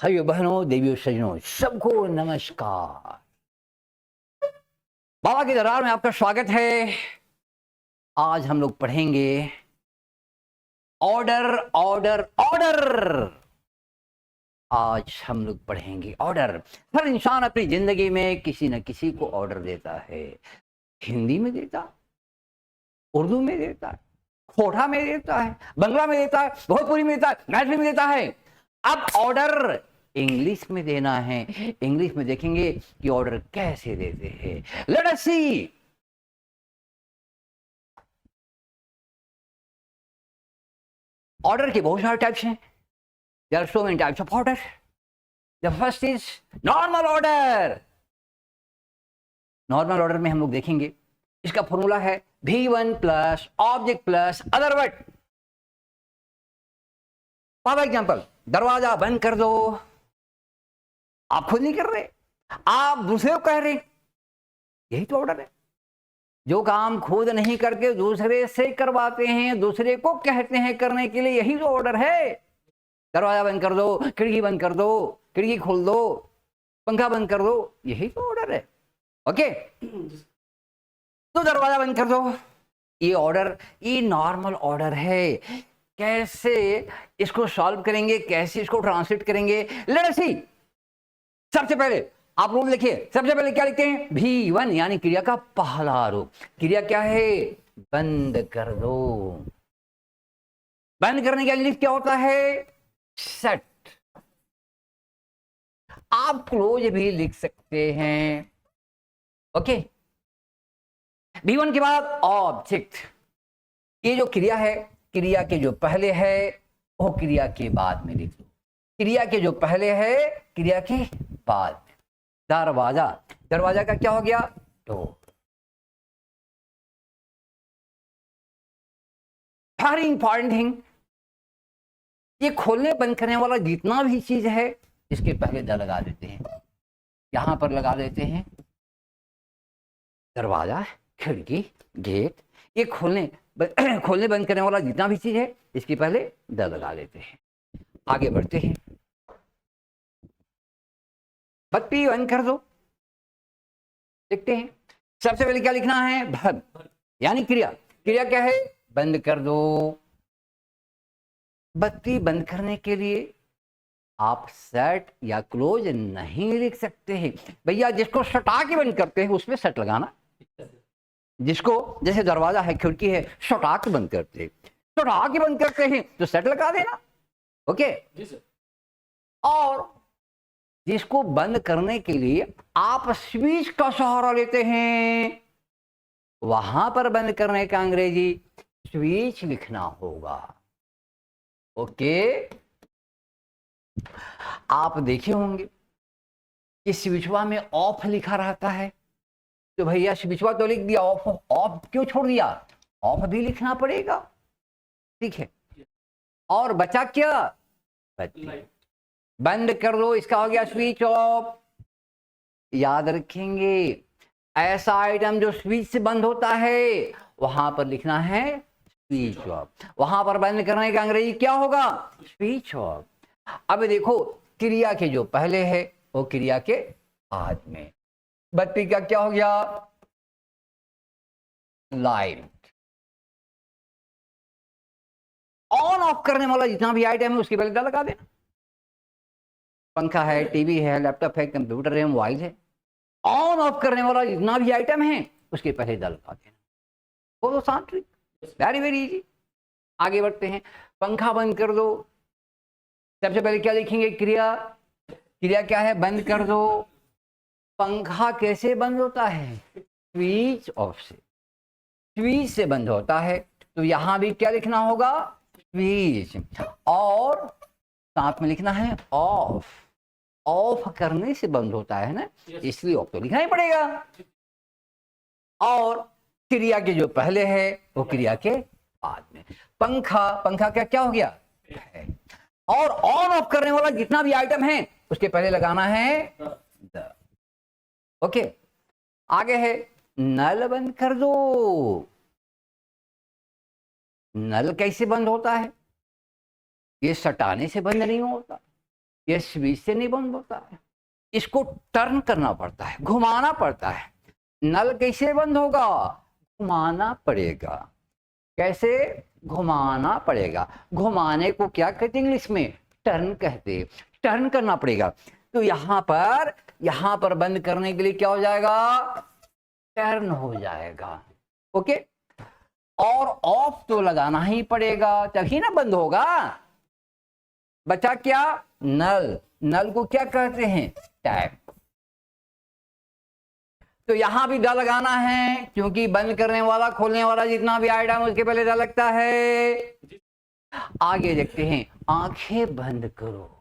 भाइयों बहनों देवियों सज्जनों सबको नमस्कार। बाबा की दरबार में आपका स्वागत है। आज हम लोग पढ़ेंगे ऑर्डर ऑर्डर ऑर्डर। आज हम लोग पढ़ेंगे ऑर्डर। हर इंसान अपनी जिंदगी में किसी न किसी को ऑर्डर देता है। हिंदी में देता, उर्दू में देता है, खोटा में देता है, बंगला में देता है, भोजपुरी में देता है, मैथिली में देता है। अब ऑर्डर इंग्लिश में देना है। इंग्लिश में देखेंगे कि ऑर्डर कैसे देते हैं। लेट अस सी। ऑर्डर के बहुत सारे टाइप्स हैं। There are so many types of order. The first is normal order. Normal order में हम लोग देखेंगे इसका फॉर्मूला है V1 plus object plus other word. For example, दरवाजा बंद कर दो। आप खुद नहीं कर रहे, आप दूसरे को कह रहे। यही तो ऑर्डर है। जो काम खुद नहीं करके दूसरे से करवाते हैं, दूसरे को कहते हैं करने के लिए, यही तो ऑर्डर है। दरवाजा बंद कर दो, खिड़की बंद कर दो, खिड़की खोल दो, पंखा बंद कर दो, यही तो ऑर्डर है। ओके, तो दरवाजा बंद कर दो, ये ऑर्डर, ये नॉर्मल ऑर्डर है। कैसे इसको सॉल्व करेंगे, कैसे इसको ट्रांसलेट करेंगे, लेट अस सी। सबसे पहले आप रूल लिखिए। सबसे पहले क्या लिखते हैं? V1 यानी क्रिया का पहला रूप। क्रिया क्या है? बंद कर दो। बंद करने का इंग्लिश क्या होता है? शट। आप क्लोज भी लिख सकते हैं। ओके। V1 के बाद ऑब्जेक्ट। ये जो क्रिया है, क्रिया के जो पहले है वो क्रिया के बाद में लिख दो। क्रिया के जो पहले है, क्रिया के बाद में। दरवाजा, दरवाजा का क्या हो गया? डोर। वेरी इंपॉर्टेंट थिंग, ये खोलने बंद करने वाला जितना भी चीज है इसके पहले द लगा देते हैं। यहां पर लगा देते हैं दरवाजा, खिड़की, गेट। ये खोलने खोलने बंद करने वाला जितना भी चीज है इसके पहले द लगा देते हैं। आगे बढ़ते हैं। बत्ती बंद कर दो, देखते हैं। सबसे पहले क्या लिखना है? बंद यानी क्रिया। क्रिया क्या है? बंद कर दो। बत्ती बंद करने के लिए आप सेट या क्लोज नहीं लिख सकते हैं भैया। जिसको सटा के बंद करते हैं उसमें सेट लगाना। जिसको, जैसे दरवाजा है, खिड़की है, सटा के बंद करते हैं, सटा के बंद करते हैं तो सेट लगा देना। ओके जी सर। और जिसको बंद करने के लिए आप स्विच का सहारा लेते हैं, वहां पर बंद करने का अंग्रेजी स्विच लिखना होगा। ओके। आप देखे होंगे कि स्विचवा में ऑफ लिखा रहता है, तो भैया स्विचवा तो लिख दिया, ऑफ ऑफ क्यों छोड़ दिया? ऑफ भी लिखना पड़ेगा। ठीक है। और बचा क्या? बत्ती। बंद कर दो, इसका हो गया स्विच ऑफ। याद रखेंगे, ऐसा आइटम जो स्विच से बंद होता है वहां पर लिखना है स्विच ऑफ। वहां पर बंद करने का अंग्रेजी क्या होगा? Switch off. अब देखो, क्रिया के जो पहले है वो क्रिया के बाद में। बत्ती का क्या हो गया? लाइट। ऑन ऑफ करने वाला जितना भी आइटम है उसके पहले द लगा देना। पंखा है, टीवी है, लैपटॉप है, कंप्यूटर है, मोबाइल है। ऑन ऑफ करने वाला जितना भी आइटम है उसके पहले द लगा देना। बहुत आसान ट्रिक, वेरी वेरी इजी। आगे बढ़ते हैं। पंखा बंद कर दो। सबसे पहले क्या लिखेंगे? क्रिया। क्रिया क्या है? बंद कर दो। पंखा कैसे बंद होता है? स्विच ऑफ से। स्विच से बंद होता है, तो यहां भी क्या लिखना होगा? स्विच। और साथ में लिखना है ऑफ। ऑफ करने से बंद होता है ना, इसलिए ऑफ तो लिखना ही पड़ेगा। और क्रिया के जो पहले है वो क्रिया के बाद में। पंखा, पंखा का क्या हो गया? है। और ऑन ऑफ करने वाला जितना भी आइटम है उसके पहले लगाना है द। ओके। आगे है नल बंद कर दो। नल कैसे बंद होता है? ये सटाने से बंद नहीं होता, ये स्विच से नहीं बंद होता है, इसको टर्न करना पड़ता है, घुमाना पड़ता है। नल कैसे बंद होगा? घुमाना पड़ेगा। कैसे? घुमाना पड़ेगा। घुमाने को क्या कहते हैं इंग्लिश में? टर्न कहते हैं। टर्न करना पड़ेगा। तो यहां पर बंद करने के लिए क्या हो जाएगा? टर्न हो जाएगा। ओके, और ऑफ तो लगाना ही पड़ेगा, तभी ना बंद होगा। बचा क्या? नल। नल को क्या कहते हैं? टैप। तो यहां भी ड लगाना है, क्योंकि बंद करने वाला खोलने वाला जितना भी आइटम उसके पहले ड लगता है। आगे देखते हैं, आंखें बंद करो।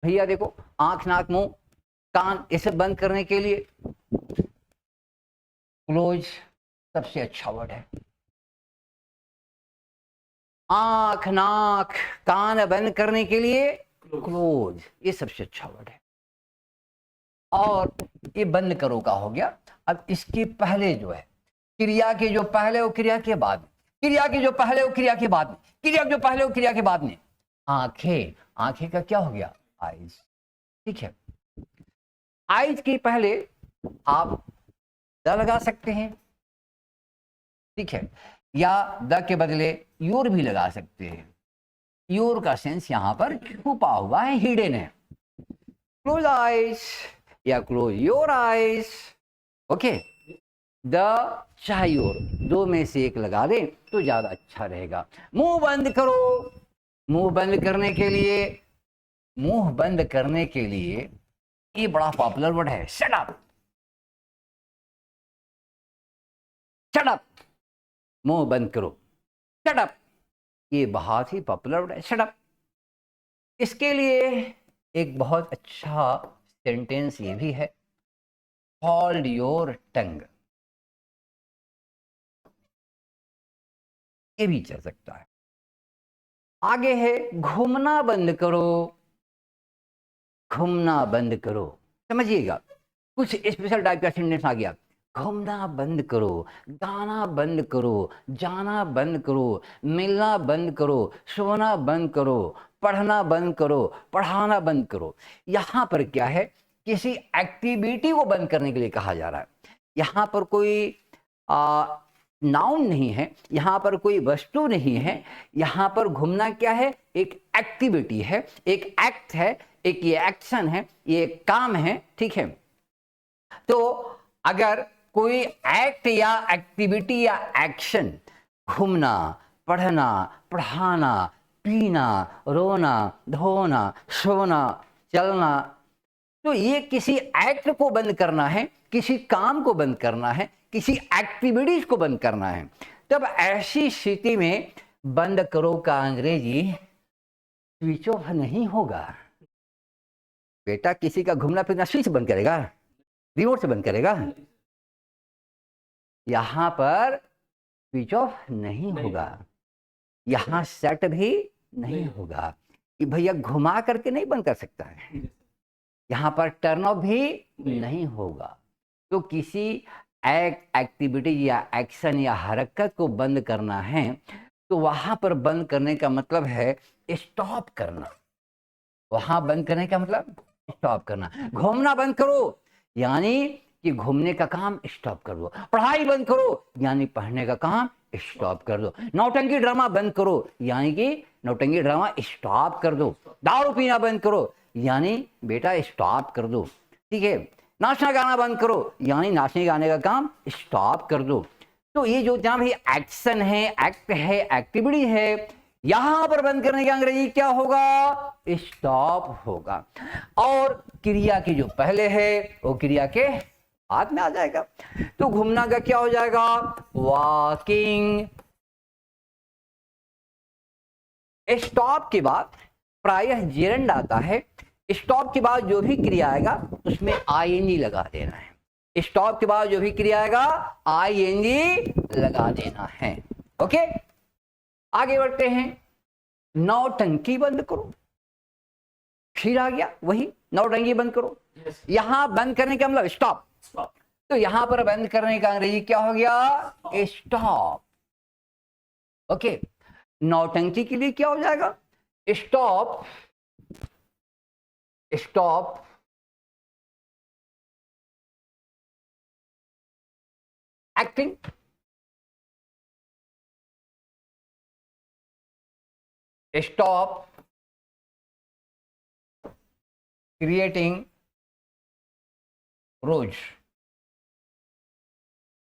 भैया देखो, आंख, नाक, मुंह, कान, इसे बंद करने के लिए क्लोज सबसे अच्छा वर्ड है। आंख, नाक, कान बंद करने के लिए क्लोज, ये सबसे अच्छा वर्ड है। और ये बंद करो का हो गया। अब इसके पहले जो है क्रिया के जो पहले हो क्रिया के बाद में, क्रिया के जो पहले हो क्रिया के बाद में, क्रिया जो पहले हो क्रिया के बाद में, आंखें। आंखें का क्या हो गया? आईज। ठीक है, आईज के पहले आप द लगा सकते हैं, ठीक है, या द के बदले योर भी लगा सकते हैं। योर का सेंस यहां पर छुपा हुआ है, हिडन है। क्लोज आइज या close your eyes. Okay, the चाहे योर, दो में से एक लगा दें तो ज्यादा अच्छा रहेगा। मुंह बंद करो। मुंह बंद करने के लिए, मुंह बंद करने के लिए ये बड़ा पॉपुलर वर्ड है, शट अप। शट अप, मुंह बंद करो। शट अप, ये बहुत ही पॉपुलर वर्ड है, शट अप। इसके लिए एक बहुत अच्छा सेंटेंस ये भी है, होल्ड योर टंग। ये भी चल सकता है। आगे है घूमना बंद करो। घूमना बंद करो, समझिएगा, कुछ स्पेशल टाइप का सेंटेंस आ गया। घूमना बंद करो, गाना बंद करो, जाना बंद करो, मिलना बंद करो, सोना बंद करो, पढ़ना बंद करो, पढ़ाना बंद करो। यहाँ पर क्या है? किसी एक्टिविटी को बंद करने के लिए कहा जा रहा है। यहाँ पर कोई नाउन नहीं है, यहाँ पर कोई वस्तु नहीं है। यहाँ पर घूमना क्या है? एक एक्टिविटी है, एक एक्ट है, एक ये एक्शन है, ये एक काम है। ठीक है, तो अगर कोई एक्ट या एक्टिविटी या एक्शन, घूमना, पढ़ना, पढ़ाना, पीना, रोना, धोना, सोना, चलना, तो ये किसी एक्ट को बंद करना है, किसी काम को बंद करना है, किसी एक्टिविटीज को बंद करना है। तब ऐसी स्थिति में बंद करो का अंग्रेजी स्विच ऑफ नहीं होगा। बेटा, किसी का घूमना फिरना स्विच बंद करेगा? रिमोट से बंद करेगा? यहां पर स्विच ऑफ नहीं होगा, यहां सेट भी नहीं होगा कि भैया घुमा करके नहीं बंद कर सकता है। यहां पर टर्न ऑफ भी नहीं होगा। तो किसी एक्टिविटी या एक्शन या हरकत को बंद करना है तो वहां पर बंद करने का मतलब है स्टॉप करना। वहां बंद करने का मतलब स्टॉप करना। घूमना बंद करो यानी कि घूमने का काम स्टॉप कर दो। पढ़ाई बंद करो यानी पढ़ने का काम स्टॉप कर दो। नौटंकी ड्रामा बंद करो यानी कि नौटंकी ड्रामा स्टॉप कर दो। दारू पीना बंद करो यानी बेटा स्टॉप कर दो। ठीक है, नाचना गाना बंद करो यानी नाचने गाने का काम स्टॉप कर दो। तो ये जो जहां भी एक्शन है, एक्ट है, एक्टिविटी है, यहां पर बंद करने का अंग्रेजी क्या होगा? स्टॉप होगा। और क्रिया की जो पहले है वो क्रिया के बाद में आ जाएगा। तो घूमना का क्या हो जाएगा? वॉकिंग। स्टॉप के बाद प्रायः जेरंड आता है। स्टॉप के बाद जो भी क्रिया आएगा उसमें आईएनजी लगा देना है। स्टॉप के बाद जो भी क्रिया आएगा आईएनजी लगा देना है। ओके, आगे बढ़ते हैं। नौटंकी बंद करो, फिर आ गया वही नौटंकी बंद करो। यहां बंद करने का मतलब स्टॉप। तो यहां पर बंद करने का अंग्रेजी क्या हो गया? स्टॉप। ओके, नौटंकी के लिए क्या हो जाएगा? Stop stop acting, stop creating रोज।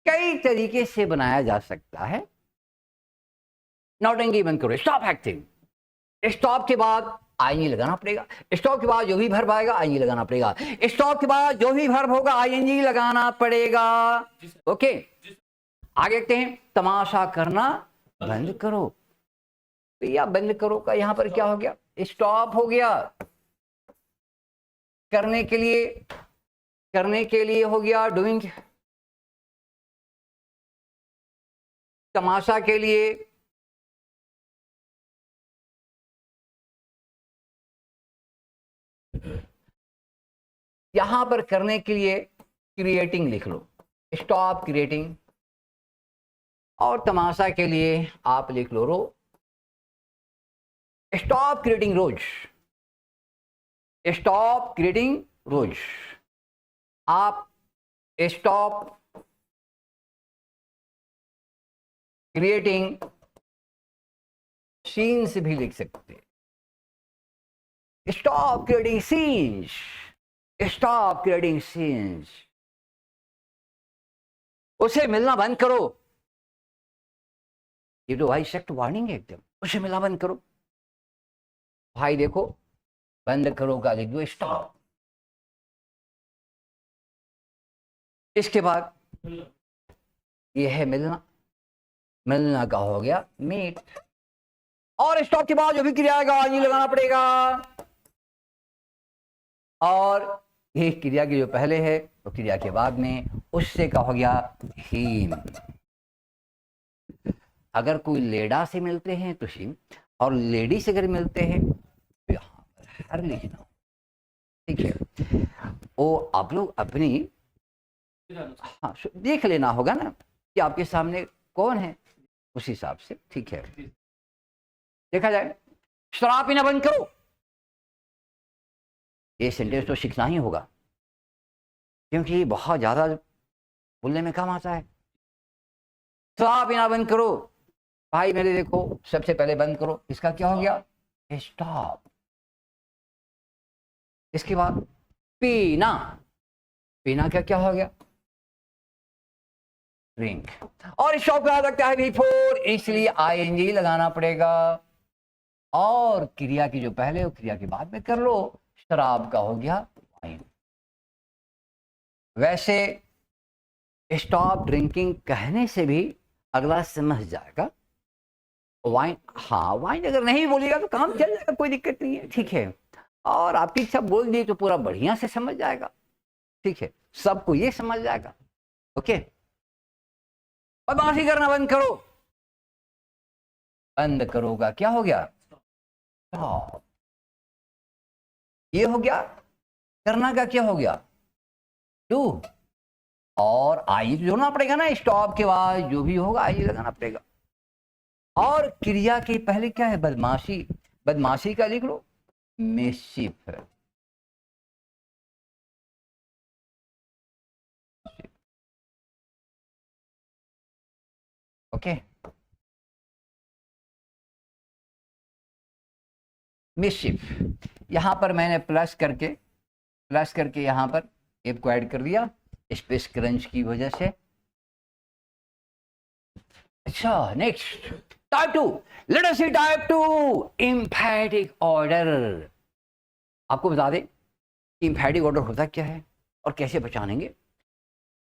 कई तरीके से बनाया जा सकता है। नौटंकी बंद करो, स्टॉप एक्टिंग। स्टॉप के बाद आईएनजी लगाना पड़ेगा। स्टॉप के बाद जो भी वर्ब आएगा आईएनजी लगाना पड़ेगा। स्टॉप के बाद जो भी वर्ब होगा आईएनजी लगाना पड़ेगा। ओके, आगे देखते हैं। तमाशा करना बंद करो। भैया बंद करो का यहां पर क्या हो गया? स्टॉप हो गया। करने के लिए हो गया डूइंग। तमाशा के लिए यहां पर करने के लिए क्रिएटिंग लिख लो, स्टॉप क्रिएटिंग। और तमाशा के लिए आप लिख लो रो, स्टॉप क्रिएटिंग रोज। स्टॉप क्रिएटिंग रोज। आप स्टॉप क्रिएटिंग सीन्स भी लिख सकते हैं। Stop creating scenes, stop creating scenes. उसे मिलना बंद करो। ये तो भाई सख्त वार्निंग है एकदम। उसे मिलना बंद करो भाई। देखो बंद करो का लिख दो स्टॉप। इसके बाद ये है मिलना, मिलना का हो गया मीट। और स्टॉप के बाद जो भी क्रिया आएगा ये लगाना पड़ेगा। और ये क्रिया की जो पहले है तो क्रिया के बाद में उससे का हो गया हीम। अगर कोई लेडा से मिलते हैं तो हीम, और लेडी से अगर मिलते हैं तो यहां पर हर लिखना। ठीक है, वो आप लोग अपनी हाँ देख लेना होगा ना कि आपके सामने कौन है, उस हिसाब से। ठीक है, देखा जाए। शराब पीना बंद करो, ये सेंटेंस तो सीखना ही होगा क्योंकि ये बहुत ज्यादा बोलने में काम आता है। शराब पीना बंद करो भाई मेरे, देखो सबसे पहले बंद करो, इसका क्या हो गया स्टॉप। इसके बाद पीना, पीना का क्या हो गया ड्रिंक। और स्टॉप कहा सकता है बिफोर, इसलिए आईएनजी लगाना पड़ेगा। और क्रिया की जो पहले हो क्रिया के बाद में कर लो। शराब का हो गया वाइन। वैसे स्टॉप ड्रिंकिंग कहने से भी अगला समझ जाएगा। वाइन, हाँ वाइन अगर नहीं बोलिएगा तो काम चल जाएगा, कोई दिक्कत नहीं है। ठीक है, और आपकी इच्छा बोल दी तो पूरा बढ़िया से समझ जाएगा। ठीक है, सबको ये समझ जाएगा। ओके, बदमाशी करना बंद करो। बंद करोगा क्या हो गया स्टॉप। ये हो गया। करना का क्या हो गया डू। और आई जोड़ना पड़ेगा ना, स्टॉप के बाद जो भी होगा आई लगाना पड़ेगा। और क्रिया के पहले क्या है बदमाशी, बदमाशी का लिख लो मिसचिफ। ओके, मिसचिफ। यहां पर मैंने प्लस करके यहां पर एफ को ऐड कर दिया स्पेस क्रंच की वजह से। अच्छा, next type 2। Let us see type 2 emphatic order. आपको बता दें एम्फैटिक ऑर्डर होता क्या है और कैसे पहचानेंगे।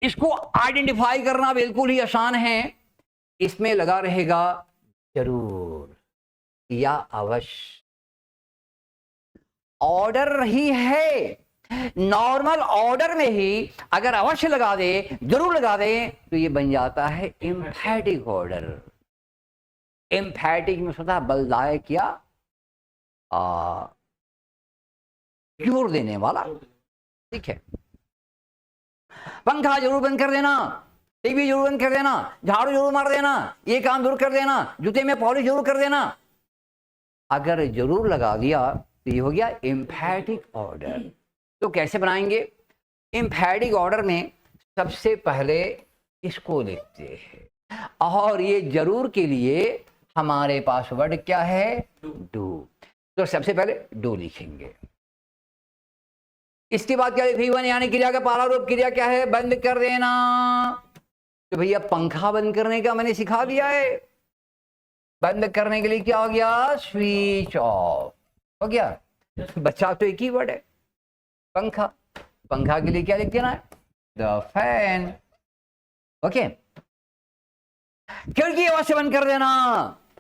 इसको आइडेंटिफाई करना बिल्कुल ही आसान है। इसमें लगा रहेगा जरूर या अवश्य। ऑर्डर ही है, नॉर्मल ऑर्डर में ही अगर अवश्य लगा दे, जरूर लगा दे, तो ये बन जाता है एम्फैटिक ऑर्डर। एम्फैटिक में स्वतः बलदायक या जोर देने वाला। ठीक है, पंखा जरूर बंद कर देना, टीवी जरूर बंद कर देना, झाड़ू जरूर मार देना, ये काम जरूर कर देना, जूते में पॉलिश जरूर कर देना। अगर जरूर लगा दिया तो ये हो गया एम्फैटिक ऑर्डर। तो कैसे बनाएंगे? एम्फैटिक ऑर्डर में सबसे पहले इसको लिखते हैं, और ये जरूर के लिए हमारे पास वर्ड क्या है? डू। तो सबसे पहले डू लिखेंगे। इसके बाद क्या है? V1 यानी क्रिया का पहला रूप क्रिया क्या है? बंद कर देना। तो भैया पंखा बंद करने का मैंने सिखा दिया है। बंद करने के लिए क्या हो गया? स्विच ऑफ हो गया। बच्चा तो एक ही वर्ड है, पंखा। पंखा के लिए क्या लिख देना है? The fan. ओके। खिड़की अवश्य बंद कर देना।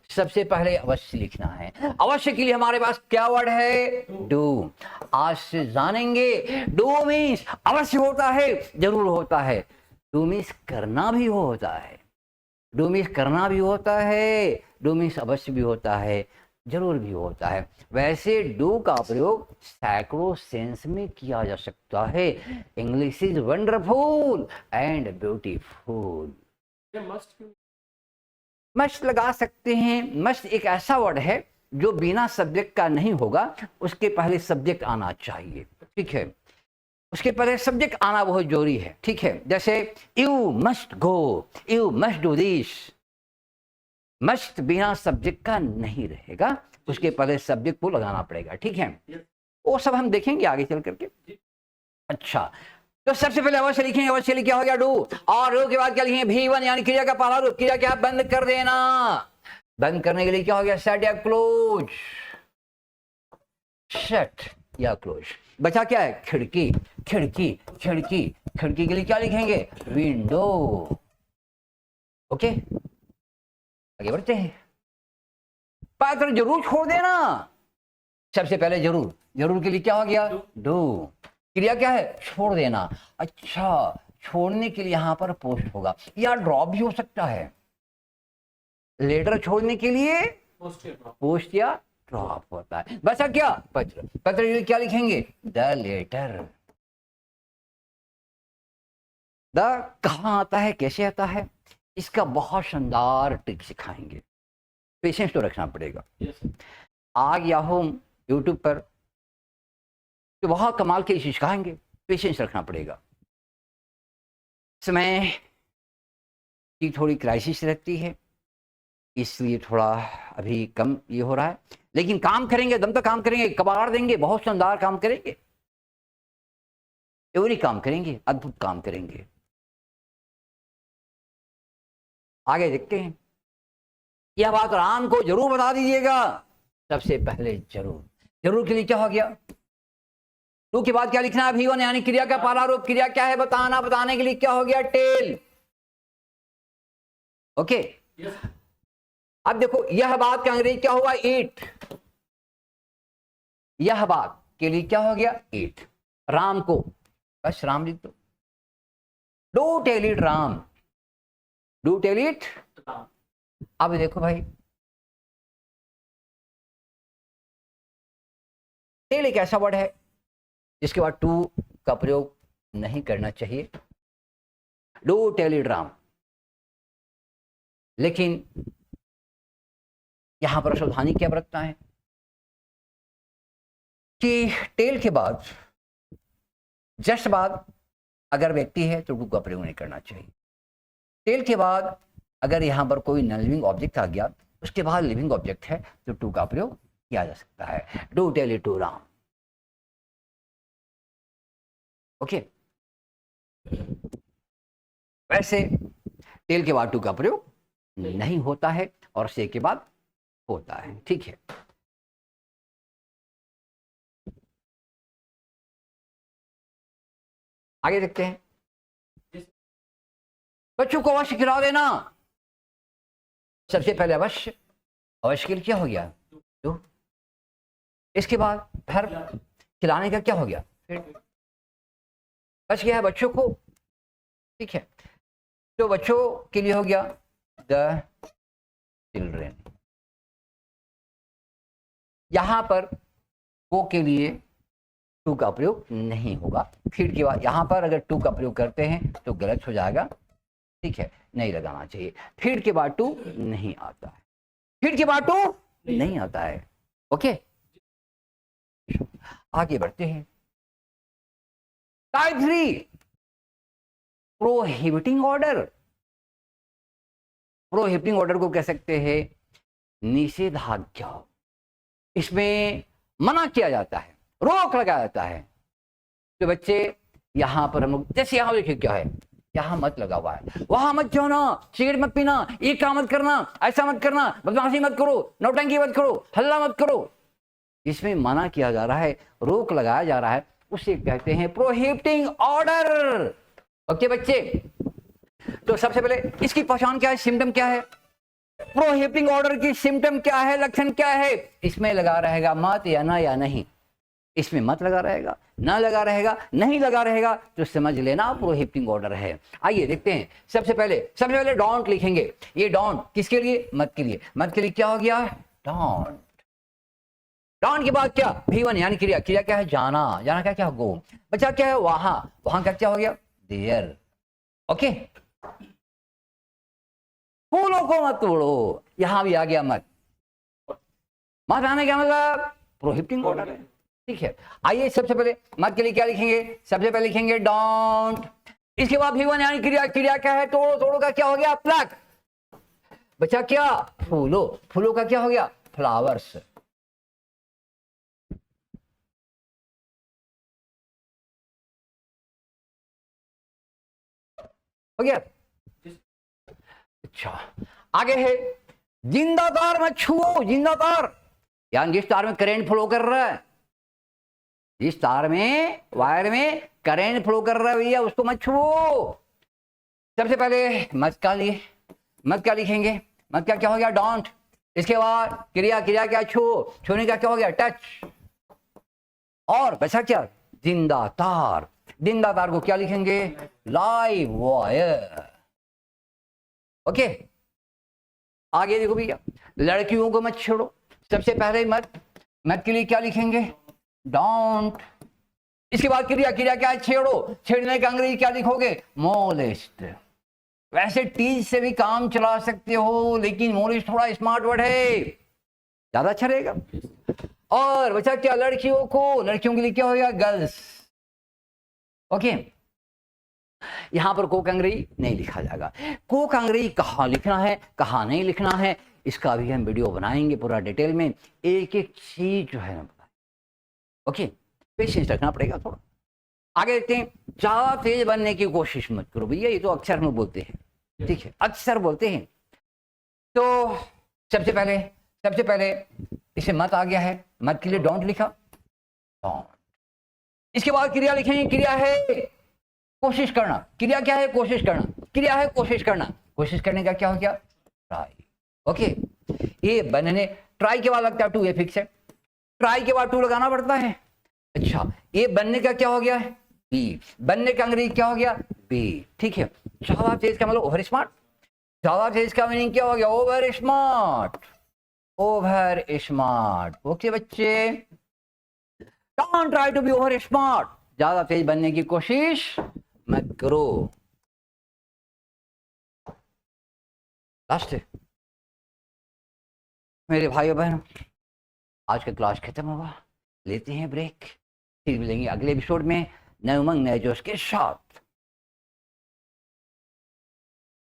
सबसे पहले अवश्य लिखना है। अवश्य के लिए हमारे पास क्या वर्ड है? डू। आज से जानेंगे डू मीन्स अवश्य होता है, जरूर होता है। डू मीन्स करना भी होता है, डू मीन्स करना भी होता है, डू मीन्स अवश्य भी होता है, जरूर भी होता है। वैसे डू का प्रयोग सैकड़ों सेंस में किया जा सकता है। English is wonderful and beautiful. Must लगा सकते हैं। मस्ट एक ऐसा वर्ड है जो बिना सब्जेक्ट का नहीं होगा, उसके पहले सब्जेक्ट आना चाहिए, ठीक है। उसके पहले सब्जेक्ट आना बहुत जरूरी है, ठीक है। जैसे you must go, you must do this. Must बिना सब्जेक्ट का नहीं रहेगा, उसके पहले सब्जेक्ट को लगाना पड़ेगा, ठीक है। वो सब हम देखेंगे आगे चल करके। अच्छा, तो सबसे पहले अवश्य लिखेंगे। अवश्य लिखे क्या हो गया? डू। और डू के बाद क्या लिखेंगे? V1 यानी क्रिया का पहला रूप क्रिया क्या? बंद कर देना। बंद करने के लिए क्या हो गया? शट या क्लोज। शट या क्लोज। बचा क्या है? खिड़की। खिड़की खिड़की खिड़की के लिए क्या लिखेंगे? विंडो। ओके, आगे बढ़ते हैं। पात्र जरूर छोड़ देना। सबसे पहले जरूर, जरूर के लिए क्या हो गया? डू। क्रिया क्या है? छोड़ देना। अच्छा, छोड़ने के लिए यहां पर पोस्ट होगा या ड्रॉप भी हो सकता है। लेटर छोड़ने के लिए पोस्ट या ड्रॉप होता है। बचा क्या? पत्र। पत्र के लिए क्या लिखेंगे? The letter. द कहां आता है, कैसे आता है, इसका बहुत शानदार ट्रिक सिखाएंगे। पेशेंस तो रखना पड़ेगा। आ गया हो यूट्यूब पर तो वहां कमाल के सिखाएंगे। पेशेंस रखना पड़ेगा। समय की थोड़ी क्राइसिस रहती है, इसलिए थोड़ा अभी कम ये हो रहा है, लेकिन काम करेंगे, दम तक काम करेंगे, कबाड़ देंगे, बहुत शानदार काम करेंगे, एवरी काम करेंगे, अद्भुत काम करेंगे। आगे देखते हैं। यह बात राम को जरूर बता दीजिएगा। सबसे पहले जरूर। जरूर के लिए क्या हो गया? टू के बाद क्या लिखना है? V1 यानी क्रिया का पहला रूप क्रिया क्या है? बताना। बताने के लिए क्या हो गया? टेल। ओके। अब देखो, यह बात का अंग्रेजी क्या हुआ? ईट। यह बात के लिए क्या हो गया? ईट। राम को, बस राम लिख दो। Do tell it Ram. Do tell it. अब देखो भाई, टेल एक ऐसा वर्ड है जिसके बाद टू का प्रयोग नहीं करना चाहिए। Do tell it Ram. लेकिन यहां पर सावधानी क्या बरतना है कि टेल के बाद, जस्ट बाद अगर व्यक्ति है तो टू का प्रयोग नहीं करना चाहिए। टेल के बाद अगर यहां पर कोई नॉन लिविंग ऑब्जेक्ट आ गया, उसके बाद लिविंग ऑब्जेक्ट है तो टू का प्रयोग किया जा सकता है। Do tell it to Ram. Okay. वैसे टेल के बाद टू का प्रयोग नहीं होता है और से के बाद होता है, ठीक है। आगे देखते हैं। बच्चों को अवश्य खिला देना। सबसे पहले अवश्य। अवश्य के लिए क्या हो गया? तो इसके बाद फिर खिलाने का क्या हो गया? फिर बच गया है बच्चों को, ठीक है। तो बच्चों के लिए हो गया द चिल्ड्रेन। यहां पर को के लिए टू का प्रयोग नहीं होगा। फिर के बाद यहां पर अगर टू का प्रयोग करते हैं तो गलत हो जाएगा, ठीक है, नहीं लगाना चाहिए। फिर के बाद टू नहीं आता है। फिर के बाद टू नहीं आता है। ओके। आगे बढ़ते हैं। Type 3 prohibiting order. Prohibiting order को कह सकते हैं निषेधाज्ञा। इसमें मना किया जाता है, रोक लगाया जाता है। तो बच्चे यहां पर हम लोग जैसे यहां देखिए क्या है, यहां मत लगा हुआ है, वहां मत जाना, सिगरेट मत पीना, ये काम मत करना, ऐसा मत करना, बदमाशी मत करो, नौटंकी मत करो, हल्ला मत करो। इसमें मना किया जा रहा है, रोक लगाया जा रहा है, उसे कहते हैं प्रोहिबिटिंग ऑर्डर। ओके बच्चे, तो सबसे पहले इसकी पहचान क्या है, सिम्टम क्या है, प्रोहिबिटिंग ऑर्डर की सिम्टम क्या है, लक्षण क्या है। इसमें लगा रहेगा मत या ना या नहीं, इसमें मत लगा रहेगा, ना लगा रहेगा, नहीं लगा रहेगा, तो समझ लेना प्रोहिबिटिंग ऑर्डर है। आइए देखते हैं। सबसे पहले डोंट लिखेंगे। ये डोंट किसके लिए, मत के लिए। मत के लिए क्या हो गया, डोंट। डोंट के बाद क्या, V1 यानी क्रिया। क्रिया क्या है, जाना। जाना क्या क्या, गो। बच्चा क्या है, वहां। वहां का क्या हो गया, देयर। ओके, फूलों को मत तोड़ो, यहां भी आ गया मत। मत आने का मतलब प्रोहिबिटिंग ऑर्डर है। ठीक है, आइए सबसे पहले मत के लिए क्या लिखेंगे, सबसे पहले लिखेंगे डोंट। इसके बाद V1 यानी क्रिया। क्रिया क्या है, तोड़ो। तोड़ो का क्या हो गया, प्लक। बच्चा क्या, फूलो। फूलों का क्या हो गया, फ्लावर्स। हो गया। अच्छा, आगे है जिंदा तार मत छुओ। जिंदा तार यानी जिस तार में करंट फ्लो कर रहा है, जिस तार में, वायर में करंट फ्लो कर रहा है भैया, उसको मत छुओ। सबसे पहले मत का लिए, मत क्या लिखेंगे, मत क्या क्या हो गया, डोंट। इसके बाद क्रिया। क्रिया क्या, छू। छूने का क्या हो गया, टच। और बचा क्या, जिंदा तार। जिंदा तार को क्या लिखेंगे, लाइव वायर। ओके, आगे देखो भैया, लड़कियों को मत छेड़ो। सबसे पहले मत। मत के लिए क्या लिखेंगे, डोंट। इसके बाद क्रिया। क्रिया क्या है, छेड़ो। छेड़ने का अंग्रेजी क्या लिखोगे, मोलेस्ट। वैसे टीज से भी काम चला सकते हो, लेकिन मोलेस्ट थोड़ा स्मार्ट वर्ड है, ज्यादा अच्छा रहेगा। और बचा क्या, लड़कियों को। लड़कियों के लिए क्या हो गया, गर्ल्स। ओके, यहां पर कोक अंग्रेजी नहीं लिखा जाएगा। कोक अंग्रेजी कहाँ लिखना है, कहाँ नहीं लिखना है, इसका भी हम वीडियो बनाएंगे पूरा डिटेल में, एक एक चीज जो है ना बताएं। ओके, पेशेंस रखना पड़ेगा थोड़ा। आगे देखते हैं, ज्यादा तेज बनने की कोशिश मत करो भैया, ये तो अक्सर हम बोलते हैं, ठीक है, अक्सर बोलते हैं। तो सबसे पहले इसे मत आ गया है, मत के लिए डोंट लिखा, डोंट। इसके बाद क्रिया लिखेंगे। क्रिया है कोशिश करना। क्रिया क्या है, कोशिश करना। क्रिया है कोशिश करना। कोशिश करने का क्या हो गया, ट्राई। ओके, ये बनने, ट्राई के बाद लगता है टू, ये फिक्स है, ट्राई के बाद टू लगाना पड़ता है। अच्छा, ये बनने का क्या हो गया है, बी। बनने का अंग्रेजी क्या हो गया, बी। ठीक है, ज्यादा तेज का मतलब ओवर स्मार्ट। ज्यादा तेज का मीनिंग क्या हो गया, over smart. Over smart. Okay बच्चे, don't try to be over smart. ज्यादा तेज बनने की कोशिश मत करो। लास्ट है मेरे भाइयों बहनों, आज का क्लास खत्म हुआ, लेते हैं ब्रेक, फिर मिलेंगे अगले एपिसोड में नए उमंग नए जोश के साथ।